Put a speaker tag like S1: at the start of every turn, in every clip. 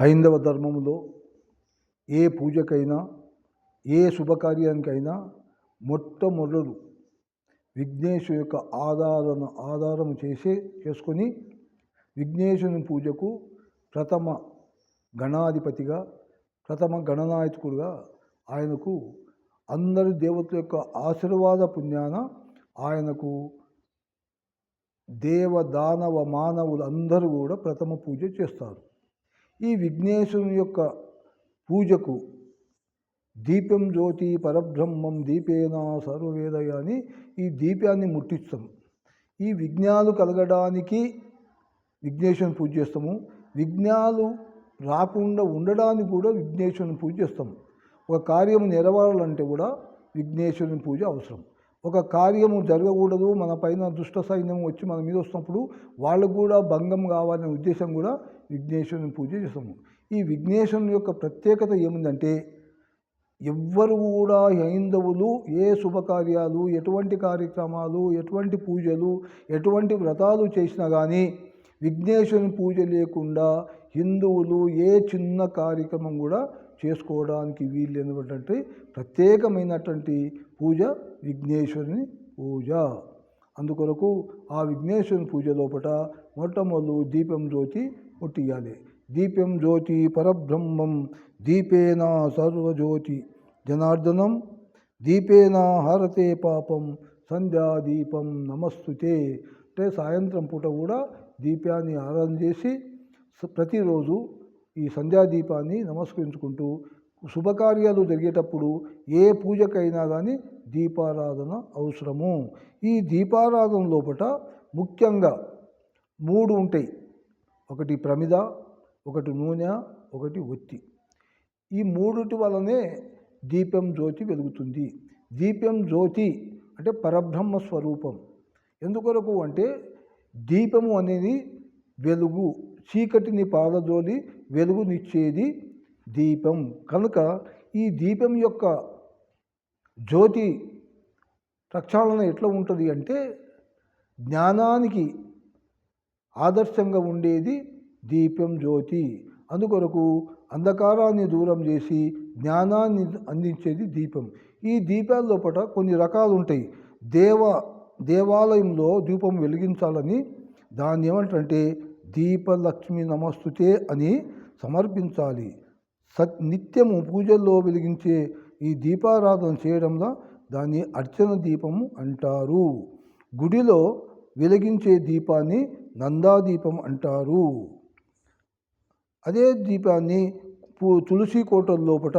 S1: హైందవ ధర్మంలో ఏ పూజకైనా ఏ శుభకార్యానికైనా మొట్టమొదలు విఘ్నేశ్వరు యొక్క ఆధారం చేసుకొని విఘ్నేశ్వరుని పూజకు ప్రథమ గణాధిపతిగా ప్రథమ గణనాయకుడిగా ఆయనకు అందరి దేవతల యొక్క ఆశీర్వాద పుణ్యాన ఆయనకు దేవ దానవ మానవులు అందరూ కూడా ప్రథమ పూజ చేస్తారు. ఈ విఘ్నేశ్వరుని యొక్క పూజకు దీపం జ్యోతి పరబ్రహ్మం దీపేన సర్వవేదయ అని ఈ దీపాన్ని ముట్టిస్తాం. ఈ విఘ్నాలు కలగడానికి విఘ్నేశ్వరుని పూజ చేస్తాము. విఘ్నాలు రాకుండా ఉండడానికి కూడా విఘ్నేశ్వరుని పూజ చేస్తాము. ఒక కార్యము నెరవేరాలంటే కూడా విఘ్నేశ్వరుని పూజ అవసరం. ఒక కార్యము జరగకూడదు, మన పైన దుష్ట సైన్యం వచ్చి మన మీద వస్తున్నప్పుడు వాళ్ళకు కూడా భంగం కావాలనే ఉద్దేశం కూడా విఘ్నేశ్వరుని పూజ చేస్తాము. ఈ విఘ్నేశ్వరుని యొక్క ప్రత్యేకత ఏముందంటే ఎవ్వరు కూడా హైందవులు ఏ శుభకార్యాలు ఎటువంటి కార్యక్రమాలు ఎటువంటి పూజలు ఎటువంటి వ్రతాలు చేసినా కానీ విఘ్నేశ్వరుని పూజ లేకుండా హిందువులు ఏ చిన్న కార్యక్రమం కూడా చేసుకోవడానికి వీలైనటువంటి ప్రత్యేకమైనటువంటి పూజ విఘ్నేశ్వరుని పూజ. అందుకొరకు ఆ విఘ్నేశ్వరుని పూజ లోపల మొట్టమొదలు దీపం జ్యోతి ముట్టియాలి. దీపం జ్యోతి పరబ్రహ్మం దీపేన సర్వజ్యోతి జనార్దనం దీపేన హరతే పాపం సంధ్యాదీపం నమస్తుతే. అంటే సాయంత్రం పూట కూడా దీపాన్ని ఆరాధన చేసి ప్రతిరోజు ఈ సంధ్యాదీపాన్ని నమస్కరించుకుంటూ శుభకార్యాలు జరిగేటప్పుడు ఏ పూజకైనా కానీ దీపారాధన అవసరము. ఈ దీపారాధన లోపల ముఖ్యంగా 3 ఉంటాయి. ఒకటి ప్రమిద, ఒకటి నూనె, ఒకటి ఒత్తి. ఈ 3 వలనే దీపం జ్యోతి వెలుగుతుంది. దీపం జ్యోతి అంటే పరబ్రహ్మ స్వరూపం. ఎందుకొరకు అంటే దీపము అనేది వెలుగు, చీకటిని పారదోలి వెలుగునిచ్చేది దీపం. కనుక ఈ దీపం యొక్క జ్యోతి ప్రక్షాళన ఎట్లా ఉంటుంది అంటే జ్ఞానానికి ఆదర్శంగా ఉండేది దీపం జ్యోతి. అందుకొరకు అంధకారాన్ని దూరం చేసి జ్ఞానాన్ని అందించేది దీపం. ఈ దీపాల లోపల కొన్ని రకాలు ఉంటాయి. దేవాలయంలో దీపం వెలిగించాలని దాన్ని ఏమంటారంటే దీపలక్ష్మి నమస్తుతే అని సమర్పించాలి. నిత్యము పూజల్లో వెలిగించే ఈ దీపారాధన చేయడంలో దాన్ని అర్చన దీపము అంటారు. గుడిలో వెలిగించే దీపాన్ని నందాదీపం అంటారు. అదే దీపాన్ని తులసి కోటల లోపల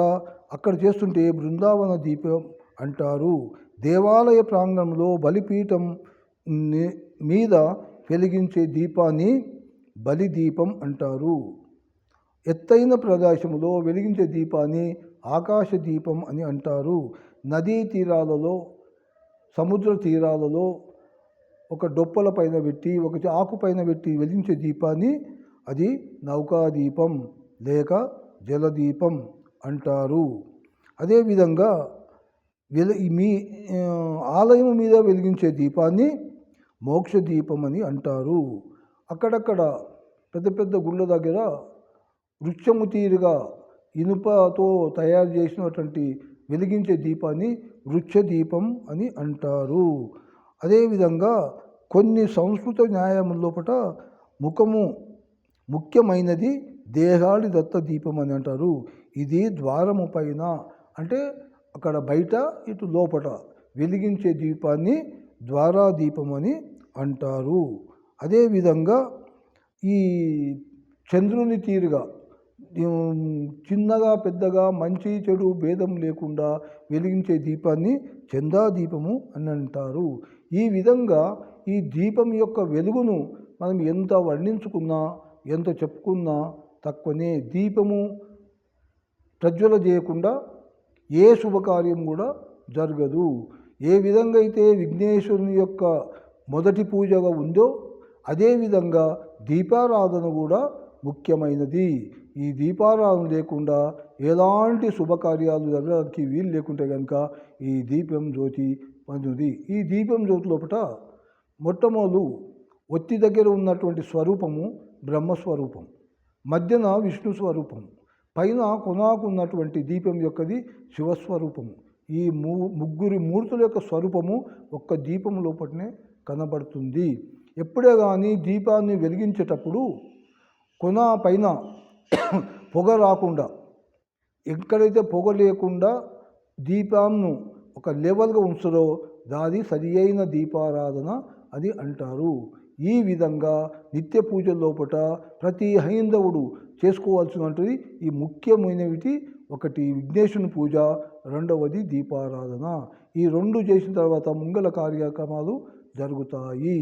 S1: అక్కడ చేస్తుంటే బృందావన దీపం అంటారు. దేవాలయ ప్రాంగణంలో బలిపీఠం మీద వెలిగించే దీపాన్ని బలిదీపం అంటారు. ఎత్తైన ప్రదేశంలో వెలిగించే దీపాన్ని ఆకాశ దీపం అని అంటారు. నదీ తీరాలలో సముద్ర తీరాలలో ఒక డొప్పల పైన పెట్టి ఒక ఆకు పైన పెట్టి వెలిగించే దీపాన్ని అది నౌకాదీపం లేక జలదీపం అంటారు. అదేవిధంగా మీ ఆలయం మీద వెలిగించే దీపాన్ని మోక్ష దీపం అని అంటారు. అక్కడక్కడ పెద్ద పెద్ద గుళ్ళ దగ్గర వృక్షము తీరుగా ఇనుపతో తయారు చేసినటువంటి వెలిగించే దీపాన్ని వృక్ష దీపం అని అంటారు. అదేవిధంగా కొన్ని సంస్కృత న్యాయముల లోపల ముఖ్యమైనది దేహాడి దత్త దీపం అని అంటారు. ఇది ద్వారము పైన అంటే అక్కడ బయట ఇటు లోపల వెలిగించే దీపాన్ని ద్వారా దీపం అని అంటారు. అదేవిధంగా ఈ చంద్రుని తీరుగా చిన్నగా పెద్దగా మంచి చెడు భేదం లేకుండా వెలిగించే దీపాన్ని చందాదీపము అని అంటారు. ఈ విధంగా ఈ దీపం యొక్క వెలుగును మనం ఎంత వర్ణించుకున్నా ఎంత చెప్పుకున్నా తక్కువనే. దీపము ప్రజ్వల చేయకుండా ఏ శుభకార్యం కూడా జరగదు. ఏ విధంగా అయితే విఘ్నేశ్వరుని యొక్క మొదటి పూజగా ఉందో అదేవిధంగా దీపారాధన కూడా ముఖ్యమైనది. ఈ దీపారాధన లేకుండా ఎలాంటి శుభకార్యాలు జరగడానికి వీలు లేకుంటే కనుక ఈ దీపం జ్యోతి పొందుతుంది. ఈ దీపం జ్యోతి లోపల మొట్టమొదలు ఒత్తి దగ్గర ఉన్నటువంటి స్వరూపము బ్రహ్మస్వరూపం. మధ్యన విష్ణు స్వరూపం, పైన కొనాకున్నటువంటి దీపం యొక్కది శివస్వరూపము. ఈ ముగ్గురి మూర్తుల యొక్క స్వరూపము ఒక్క దీపం లోపలనే కనబడుతుంది. ఎప్పుడే కానీ దీపాన్ని వెలిగించేటప్పుడు కొన పైన పొగ రాకుండా, ఎక్కడైతే పొగ లేకుండా దీపాన్ని ఒక లెవెల్గా ఉంచుతారో దాది సరి అయిన దీపారాధన అది అంటారు. ఈ విధంగా నిత్య పూజ లోపల ప్రతి హైందవుడు చేసుకోవాల్సినటువంటి ఈ ముఖ్యమైనవి ఒకటి విఘ్నేశ్వరుని పూజ, రెండవది దీపారాధన. ఈ రెండు చేసిన తర్వాత మంగళ కార్యక్రమాలు జరుగుతాయి.